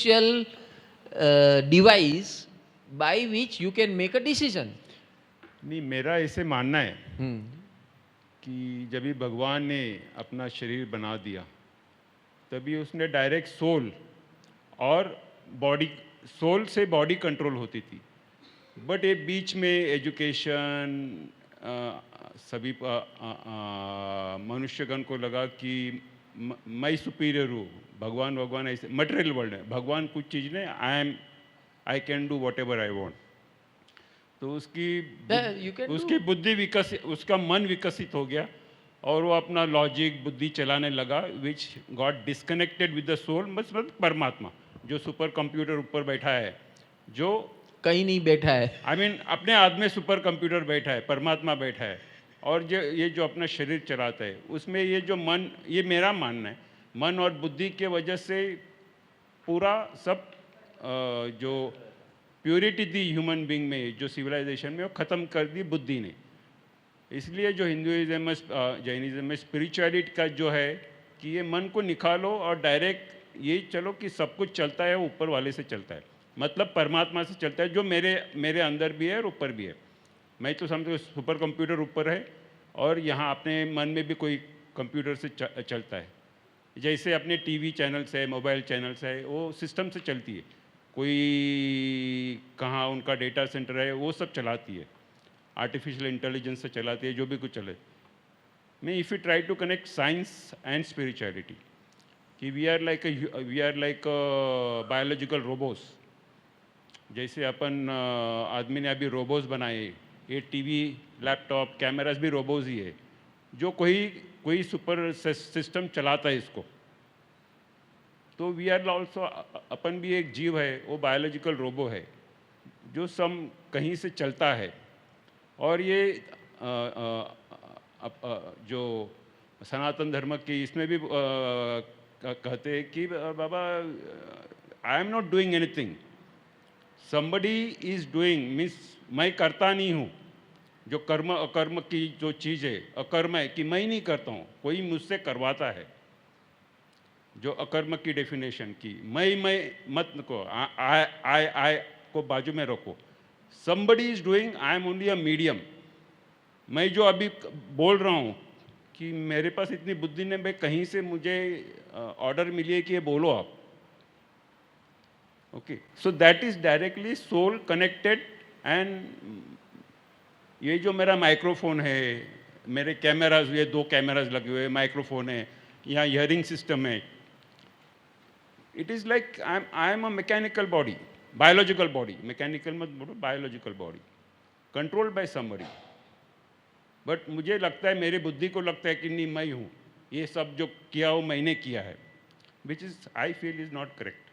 artificial device by which you can make a decision. नहीं, मेरा ऐसे मानना है कि जब भी भगवान ने अपना शरीर बना दिया तभी उसने डायरेक्ट सोल और बॉडी, सोल से बॉडी कंट्रोल होती थी, बट ये बीच में एजुकेशन सभी मनुष्यगण को लगा कि मैं सुपीरियर हूँ, भगवान भगवान ऐसे मटेरियल वर्ल्ड है, भगवान कुछ चीज़ नहीं, I can do what ever I want. तो उसकी बुद्धि विकसित, उसका मन विकसित हो गया और वो अपना लॉजिक बुद्धि चलाने लगा, which got disconnected with the soul, मतलब परमात्मा जो सुपर कंप्यूटर ऊपर बैठा है, जो कहीं नहीं बैठा है। आई मीन अपने हाथ में सुपर कंप्यूटर बैठा है, परमात्मा बैठा है, और ये जो अपना शरीर चलाता है उसमें ये जो मन, ये मेरा मानना है, मन और बुद्धि के वजह से पूरा सब जो प्योरिटी थी ह्यूमन बीइंग में, जो सिविलाइजेशन में, वो ख़त्म कर दी बुद्धि ने। इसलिए जो हिंदुइज्म में, जैनिज्म में स्पिरिचुअलिटी का जो है कि ये मन को निकालो और डायरेक्ट ये चलो कि सब कुछ चलता है ऊपर वाले से चलता है, मतलब परमात्मा से चलता है, जो मेरे अंदर भी है और ऊपर भी है। मैं तो समझो सुपर कंप्यूटर ऊपर है और यहाँ अपने मन में भी कोई कंप्यूटर से चलता है, जैसे अपने टीवी चैनल्स है, मोबाइल चैनल्स है, वो सिस्टम से चलती है, कोई कहाँ उनका डेटा सेंटर है वो सब चलाती है, आर्टिफिशियल इंटेलिजेंस से चलाती है, जो भी कुछ चले। मैं if you try to connect science and spirituality कि we are like biological robots, जैसे अपन आदमी ने अभी रोबोट्स बनाए, ये टीवी लैपटॉप कैमरास भी रोबोट्स ही है, जो कोई सुपर सिस्टम चलाता है इसको। तो वी आर ऑल्सो, अपन भी एक जीव है, वो बायोलॉजिकल रोबो है जो सब कहीं से चलता है। और ये जो सनातन धर्म की इसमें भी कहते हैं कि बाबा I am not doing anything, somebody is doing, means मैं करता नहीं हूँ, जो कर्म अकर्म की जो चीज़ है अकर्म है कि मैं नहीं करता हूँ, कोई मुझसे करवाता है, जो अकर्म की डेफिनेशन की, मैं मत को आई को बाजू में रखो, somebody is doing, I am only a medium. मैं जो अभी बोल रहा हूँ कि मेरे पास इतनी बुद्धि ने, भाई कहीं से मुझे ऑर्डर मिली है कि ये बोलो आप, okay, so that is directly soul connected. And ये जो मेरा माइक्रोफोन है, मेरे कैमराज, ये 2 कैमराज लगे हुए, माइक्रोफोन है, यहाँ हियरिंग सिस्टम है, it is like I am a mechanical body, biological body, mechanical मत बोलो, biological body controlled by somebody. But मुझे लगता है, मेरी बुद्धि को लगता है कि नहीं मैं हूँ, ये सब जो किया वो मैंने किया है, which is I feel is not correct.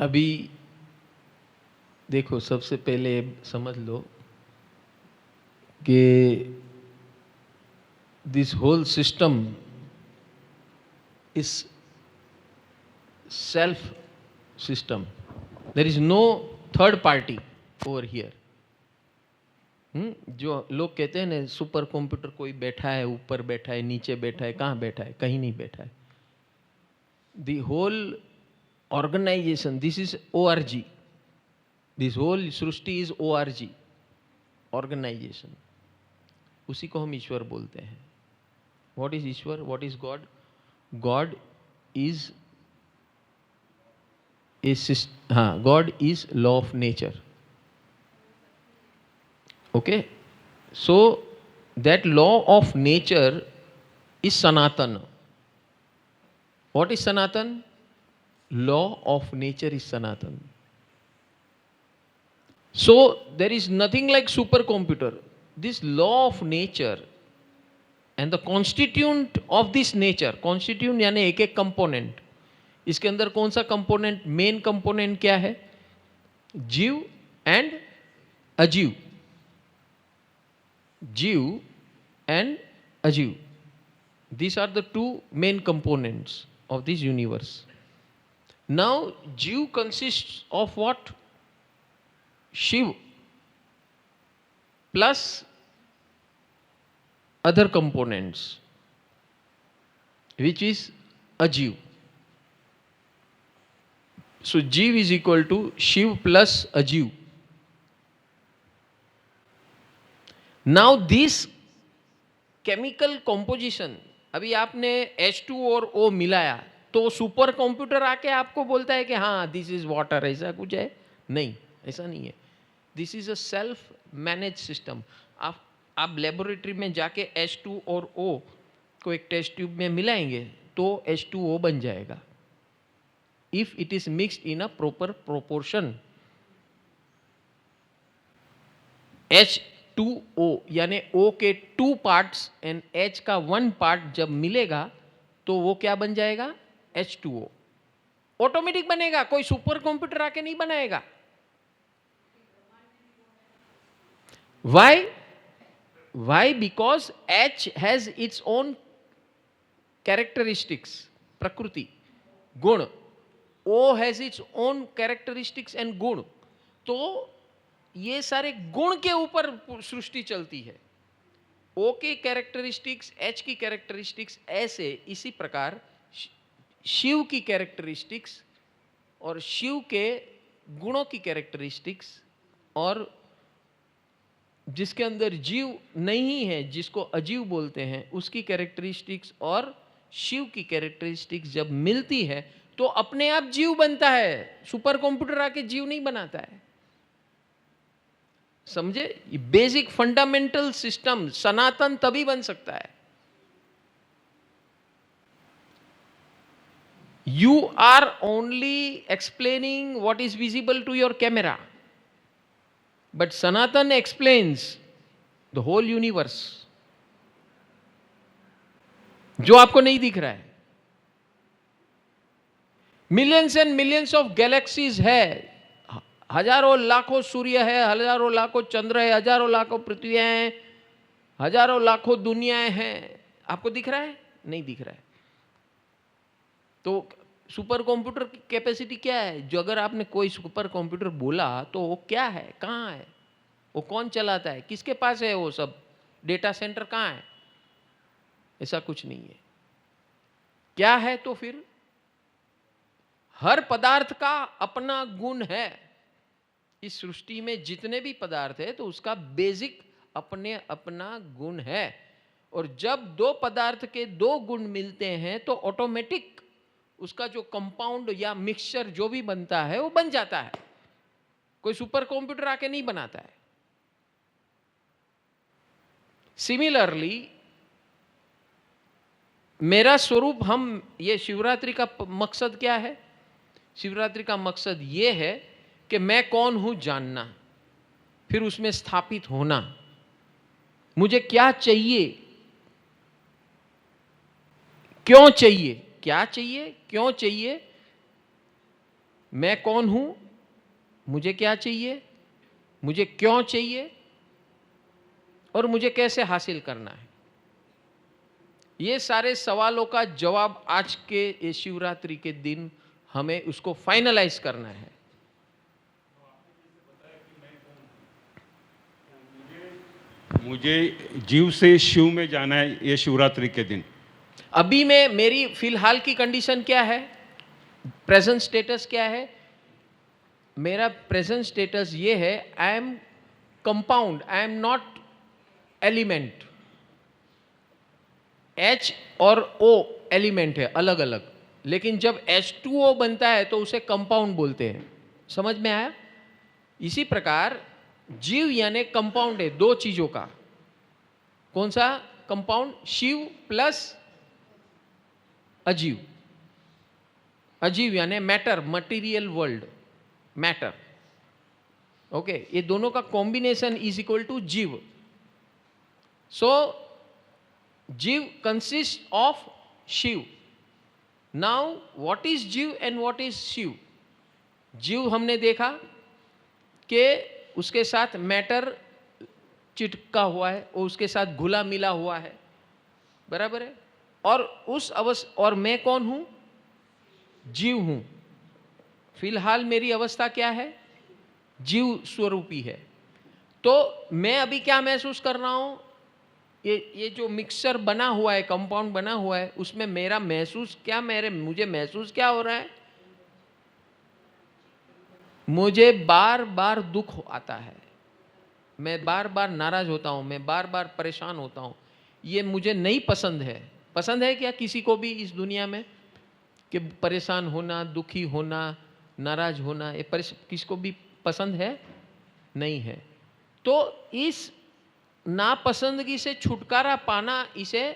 अभी देखो, सबसे पहले समझ लो कि this whole system is self system, there is no third party over here. जो लोग कहते हैं ना सुपर कंप्यूटर कोई बैठा है, ऊपर बैठा है, नीचे बैठा है, कहाँ बैठा है, कहीं नहीं बैठा है। The whole organisation, this is ORG, this whole सृष्टि इज ORG, ऑर्गेनाइजेशन, उसी को हम ईश्वर बोलते हैं। व्हाट इज ईश्वर, what is God? God is God is law of nature, okay, so that law of nature is sanatan. What is sanatan? Law of nature is sanatan. So there is nothing like supercomputer. This law of nature and the constituent of this nature, constituent यानी एक एक component, इसके अंदर कौन सा component, main component क्या है? जीव एंड अजीव, Jiv and Ajiv. These are the 2 main components of this universe. Now, Jiv consists of what? Shiv plus other components, which is अजीव. So जीव is equal to Shiv plus अजीव. Now this chemical composition, अभी आपने H2 और O मिलाया तो super computer आके आपको बोलता है कि हाँ दिस इज वाटर, ऐसा कुछ है? नहीं, ऐसा नहीं है. This is a self manage system. आप लेबोरेटरी में जाके H2 और O को एक टेस्ट ट्यूब में मिलाएंगे तो H2O बन जाएगा, if it is mixed in a proper proportion. H2O यानी O के 2 पार्ट्स एंड H का 1 पार्ट जब मिलेगा तो वो क्या बन जाएगा? H2O. ऑटोमेटिक बनेगा, कोई सुपर कंप्यूटर आके नहीं बनाएगा. Why? Because H has its own characteristics, प्रकृति, गुण. O has its own characteristics and गुण. तो ये सारे गुण के ऊपर सृष्टि चलती है. O के कैरेक्टरिस्टिक्स, H की कैरेक्टरिस्टिक्स, ऐसे इसी प्रकार शिव की कैरेक्टरिस्टिक्स और शिव के गुणों की कैरेक्टरिस्टिक्स, और जिसके अंदर जीव नहीं है, जिसको अजीव बोलते हैं, उसकी कैरेक्टरिस्टिक्स और शिव की कैरेक्टरिस्टिक्स जब मिलती है तो अपने आप जीव बनता है. सुपर कंप्यूटर आके जीव नहीं बनाता है. समझे? बेसिक फंडामेंटल सिस्टम सनातन तभी बन सकता है. You are only explaining what is visible to your camera, but Sanatan explains the whole universe, जो आपको नहीं दिख रहा है. Millions and millions of galaxies है, हजारों लाखों सूर्य है, हजारों लाखों चंद्र है, हजारों लाखों पृथ्वियां हैं, हजारों लाखों दुनियाएं हैं. आपको दिख रहा है? नहीं दिख रहा है. तो सुपर कंप्यूटर की कैपेसिटी क्या है? जो अगर आपने कोई सुपर कंप्यूटर बोला तो वो क्या है, कहाँ है, वो कौन चलाता है, किसके पास है, वो सब डेटा सेंटर कहाँ है? ऐसा कुछ नहीं है. क्या है तो फिर हर पदार्थ का अपना गुण है. इस सृष्टि में जितने भी पदार्थ है तो उसका बेसिक अपने अपना गुण है. और जब दो पदार्थ के दो गुण मिलते हैं तो ऑटोमेटिक उसका जो कंपाउंड या मिक्सचर जो भी बनता है वो बन जाता है. कोई सुपर कंप्यूटर आके नहीं बनाता है. सिमिलरली मेरा स्वरूप, हम ये शिवरात्रि का मकसद क्या है? शिवरात्रि का मकसद ये है कि मैं कौन हूं जानना, फिर उसमें स्थापित होना. मुझे क्या चाहिए, क्यों चाहिए, क्या चाहिए, क्यों चाहिए, मैं कौन हूं, मुझे क्या चाहिए, मुझे क्यों चाहिए, और मुझे कैसे हासिल करना है. ये सारे सवालों का जवाब आज के ये शिवरात्रि के दिन हमें उसको फाइनलाइज करना है. मुझे जीव से शिव में जाना है ये शिवरात्रि के दिन. अभी मैं, मेरी फिलहाल की कंडीशन क्या है, प्रेजेंट स्टेटस क्या है? मेरा प्रेजेंट स्टेटस ये है, I am compound, I am not element. H और O एलिमेंट है अलग अलग, लेकिन जब H2O बनता है तो उसे कंपाउंड बोलते हैं. समझ में आया? इसी प्रकार जीव यानी कंपाउंड है दो चीजों का. कौन सा कंपाउंड? शिव प्लस अजीव. अजीव यानी matter, material world, matter. Okay, ये दोनों का कॉम्बिनेशन इज इक्वल टू जीव. सो जीव consist of Shiva. Now what is जीव एंड व्हाट इज शिव? जीव हमने देखा कि उसके साथ मैटर चिटका हुआ है, और उसके साथ घुला मिला हुआ है, बराबर है. और उस अवस्था, और मैं कौन हूं? जीव हूं. फिलहाल मेरी अवस्था क्या है? जीव स्वरूपी है. तो मैं अभी क्या महसूस कर रहा हूं? ये जो मिक्सचर बना हुआ है, कंपाउंड बना हुआ है, उसमें मेरा महसूस क्या, मुझे महसूस क्या हो रहा है? मुझे बार बार दुख आता है, मैं बार बार नाराज होता हूं, मैं बार बार परेशान होता हूं। ये मुझे नहीं पसंद है। पसंद है क्या किसी को भी इस दुनिया में कि परेशान होना, दुखी होना, नाराज होना? ये किसको भी पसंद है? नहीं है। तो इस नापसंदगी से छुटकारा पाना, इसे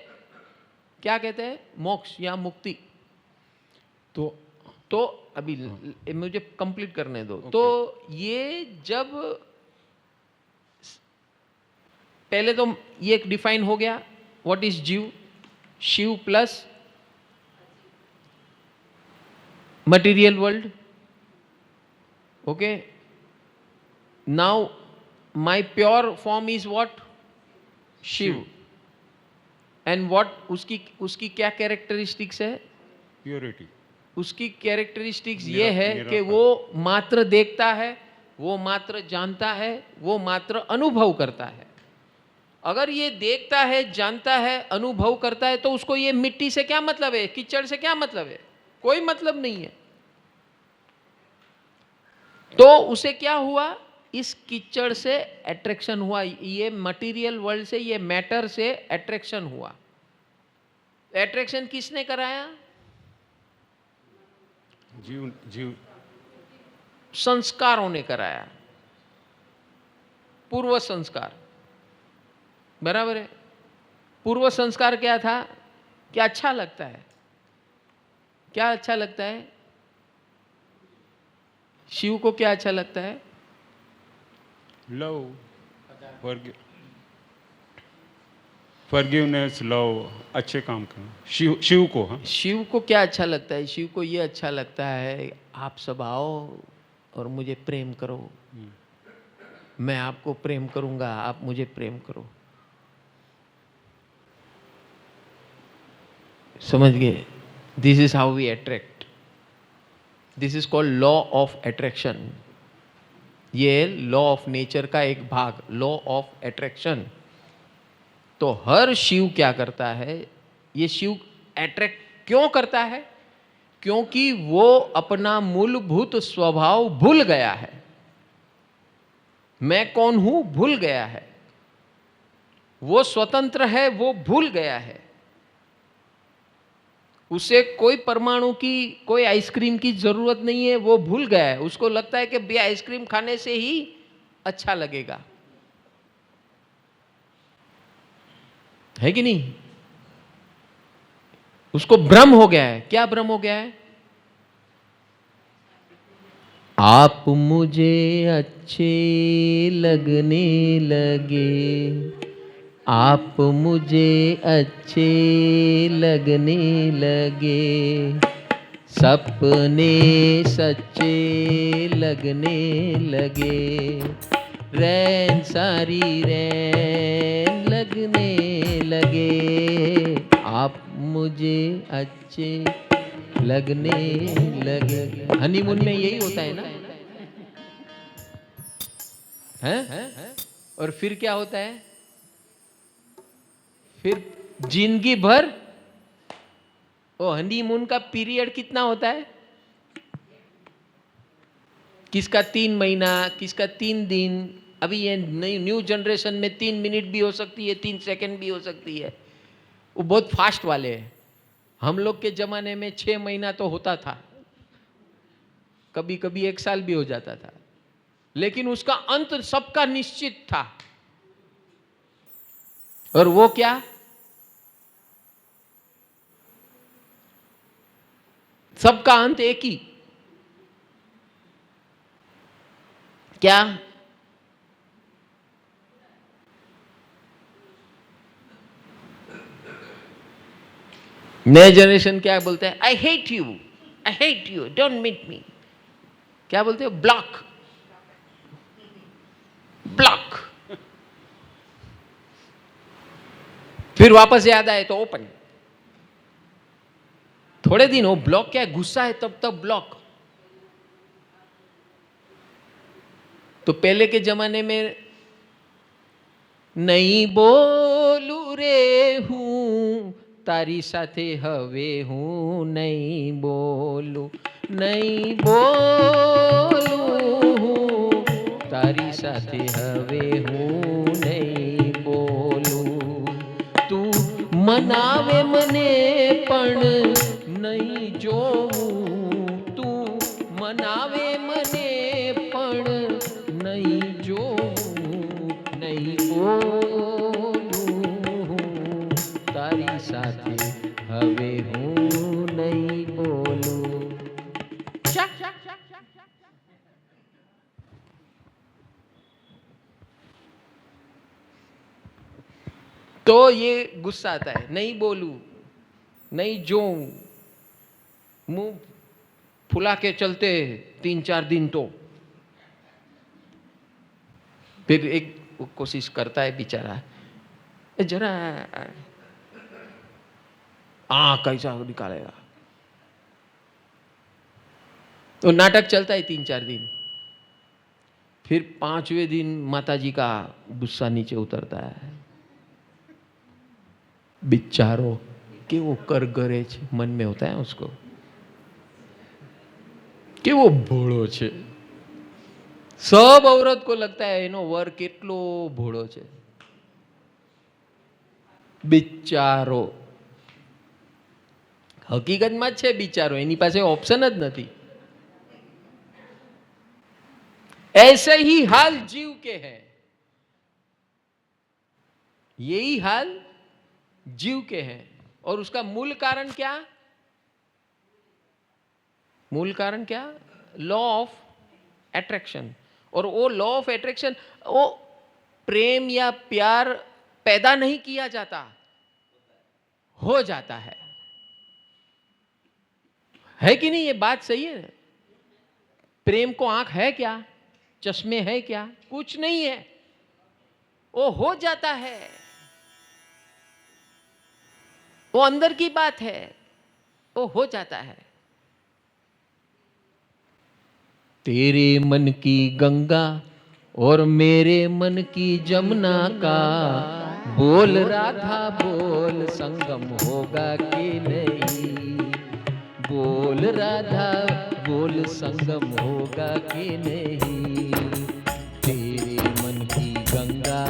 क्या कहते हैं? मोक्ष या मुक्ति। तो अभी मुझे कंप्लीट करने दो। तो ये जब पहले तो ये एक डिफाइन हो गया, व्हाट इज जीव? Shiva plus material world. Okay, now my pure form is what? Shiva. And what उसकी क्या कैरेक्टरिस्टिक्स है? प्योरिटी। उसकी कैरेक्टरिस्टिक्स ये है कि वो मात्र देखता है, वो मात्र जानता है, वो मात्र अनुभव करता है। अगर ये देखता है, जानता है, अनुभव करता है, तो उसको ये मिट्टी से क्या मतलब है, कीचड़ से क्या मतलब है? कोई मतलब नहीं है। तो उसे क्या हुआ? इस कीचड़ से अट्रैक्शन हुआ, ये मटेरियल वर्ल्ड से, ये मैटर से अट्रैक्शन हुआ। अट्रैक्शन किसने कराया? जीव संस्कारों ने कराया, पूर्व संस्कार। बराबर है। पूर्व संस्कार क्या था? क्या अच्छा लगता है? क्या अच्छा लगता है? शिव को क्या अच्छा लगता है? लव, फॉरगिवनेस, लव, अच्छे काम करना। शिव को, हाँ, शिव को क्या अच्छा लगता है? शिव को ये अच्छा लगता है, आप सब आओ और मुझे प्रेम करो, मैं आपको प्रेम करूंगा, आप मुझे प्रेम करो। समझ गए? This is how we attract. This is called law of attraction. ये लॉ ऑफ नेचर का एक भाग, लॉ ऑफ अट्रैक्शन। तो हर शिव क्या करता है? ये शिव अट्रैक्ट क्यों करता है? क्योंकि वो अपना मूलभूत स्वभाव भूल गया है। मैं कौन हूं भूल गया है। वो स्वतंत्र है, वो भूल गया है। उसे कोई परमाणु की, कोई आइसक्रीम की जरूरत नहीं है, वो भूल गया है। उसको लगता है कि आइसक्रीम खाने से ही अच्छा लगेगा, है कि नहीं? उसको भ्रम हो गया है। क्या भ्रम हो गया है? आप मुझे अच्छे लगने लगे, आप मुझे अच्छे लगने लगे, सपने सच्चे लगने लगे, रैन सारी रैन लगने लगे, आप मुझे अच्छे लगने लगे। हनीमून में यही होता है ना? हैं? और फिर क्या होता है? फिर जिंदगी भर, वो हनीमून का पीरियड कितना होता है? किसका 3 महीना, किसका 3 दिन। अभी ये नई न्यू जनरेशन में 3 मिनट भी हो सकती है, 3 सेकंड भी हो सकती है। वो बहुत फास्ट वाले हैं। हम लोग के जमाने में 6 महीना तो होता था, कभी कभी 1 साल भी हो जाता था, लेकिन उसका अंत सबका निश्चित था। और वो क्या? सबका अंत एक ही। क्या? नए जनरेशन क्या बोलते हैं? I hate you, don't meet me. क्या बोलते हो? Block, block. फिर वापस याद आए तो ओपन। थोड़े दिन हो, ब्लॉक क्या है? गुस्सा है तब तक ब्लॉक। तो पहले के जमाने में नहीं बोलूं રે હું તારી સાથે હવે હું નહીં બોલું, નહીં બોલું હું તારી સાથે હવે હું નહીં બોલું. તું મનાવે મને પણ નહીં જોઉં, તું મનાવે મને પણ નહીં જોઉં, નહીં બોલું તારી સાથે હવે હું નહીં બોલું. तो ये गुस्सा आता है, नहीं बोलूं, नहीं जोऊं, मुंह फुला के चलते 3-4 दिन. तो फिर एक कोशिश करता है बेचारा, जरा कैसा निकालेगा. तो नाटक चलता है 3-4 दिन. फिर 5वें दिन माताजी का गुस्सा नीचे उतरता है. बिचारो कि वो कर गरे छे, मन में होता है उसको कि वो भोळो छे. सब औरत को लगता है एनो वर केटलो भोळो छे. बिचारो हकीकतમાં છે बिचारो, એની પાસે ઓપ્શન જ નથી. ऐसे ही हाल जीव के है, यही हाल जीव के हैं. और उसका मूल कारण क्या? मूल कारण क्या? Law of attraction. और वो लॉ ऑफ एट्रैक्शन वो प्रेम या प्यार पैदा नहीं किया जाता, हो जाता है कि नहीं? ये बात सही है. प्रेम को आंख है क्या? चश्मे है क्या? कुछ नहीं है, वो हो जाता है. वो अंदर की बात है, वो हो जाता है. तेरे मन की गंगा और मेरे मन की जमुना का बोल राधा बोल संगम होगा कि नहीं, बोल राधा बोल संगम होगा कि नहीं. तेरे मन की गंगा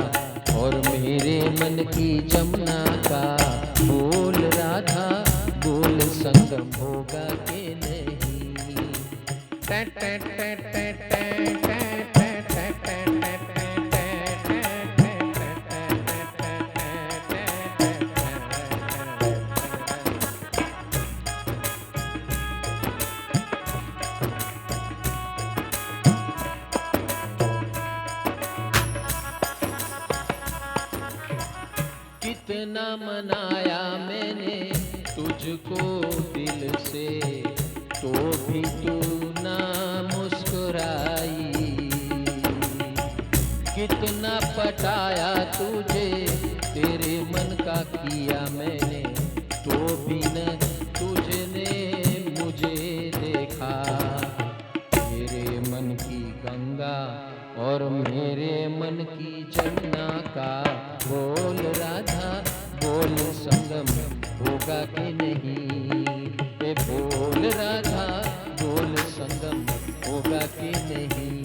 और मेरे मन की जमुना का बोल राधा बोल संगम होगा कि नहीं. कितना मनाया मैंने तुझको दिल से, तो भी तू ना मुस्कुराई. कितना पटाया तुझे, तेरे मन का किया मैंने, तो भी न तुझने मुझे देखा. तेरे मन की गंगा और मेरे मन की जमुना का बोल राधा बोल संगम होगा कि नहीं. ये बोल राधा बोल संगम होगा कि नहीं.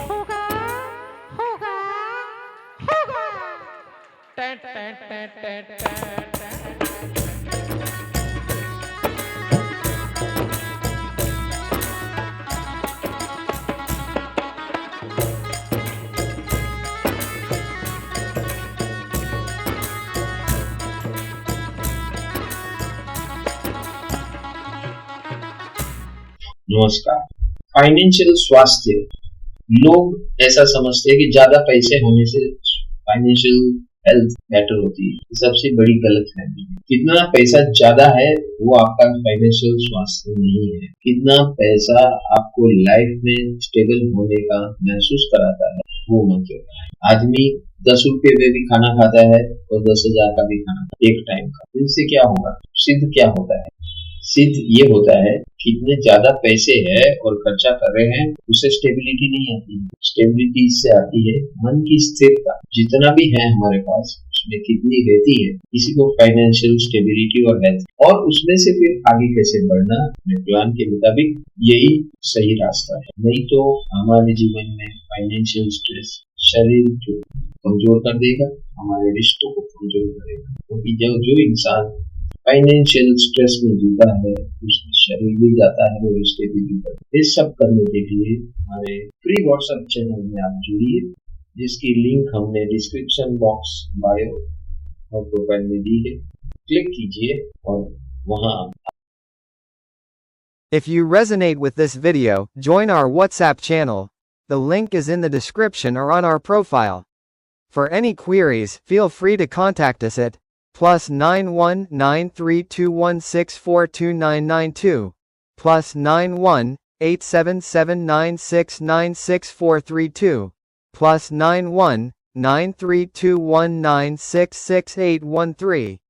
होगा होगा होगा. टे टे टे टे टे. नमस्कार. फाइनेंशियल स्वास्थ्य, लोग ऐसा समझते हैं कि ज्यादा पैसे होने से फाइनेंशियल हेल्थ बेटर होती है. सबसे बड़ी गलतफहमी है. कितना पैसा ज्यादा है वो आपका फाइनेंशियल स्वास्थ्य नहीं है. कितना पैसा आपको लाइफ में स्टेबल होने का महसूस कराता है वो मतलब है. आदमी 10 रुपए में भी खाना खाता है और 10,000 का भी खाना एक टाइम का. इनसे क्या होगा? सिद्ध क्या होता है? सिद्ध ये होता है कितने ज्यादा पैसे है और खर्चा कर रहे हैं उससे स्टेबिलिटी नहीं आती. स्टेबिलिटी इससे आती है मन की स्थिरता. जितना भी है हमारे पास उसमें कितनी रहती है, इसी को फाइनेंशियल स्टेबिलिटी और हेल्थ, और उसमें से फिर आगे कैसे बढ़ना अपने प्लान के मुताबिक, यही सही रास्ता है। नहीं तो हमारे जीवन में फाइनेंशियल स्ट्रेस शरीर को कमजोर कर देगा, हमारे रिश्तों को कमजोर करेगा, क्योंकि जो इंसान फाइनेंशियल स्ट्रेस में जीता है उसका शरीर भी जाता है और रिश्ते भी जीता है। इस सब करने के लिए हमारे फ्री व्हाट्सएप चैनल में आप जुड़िए, जिसकी लिंक हमने डिस्क्रिप्शन बॉक्स, बायो और प्रोफाइल में दी है। क्लिक कीजिए और वहां If you resonate with this video, join our WhatsApp channel. The link is in the description or on our profile. For any queries, feel free to contact us at +91 9321642992, +91 8779696432, +91 9321966813.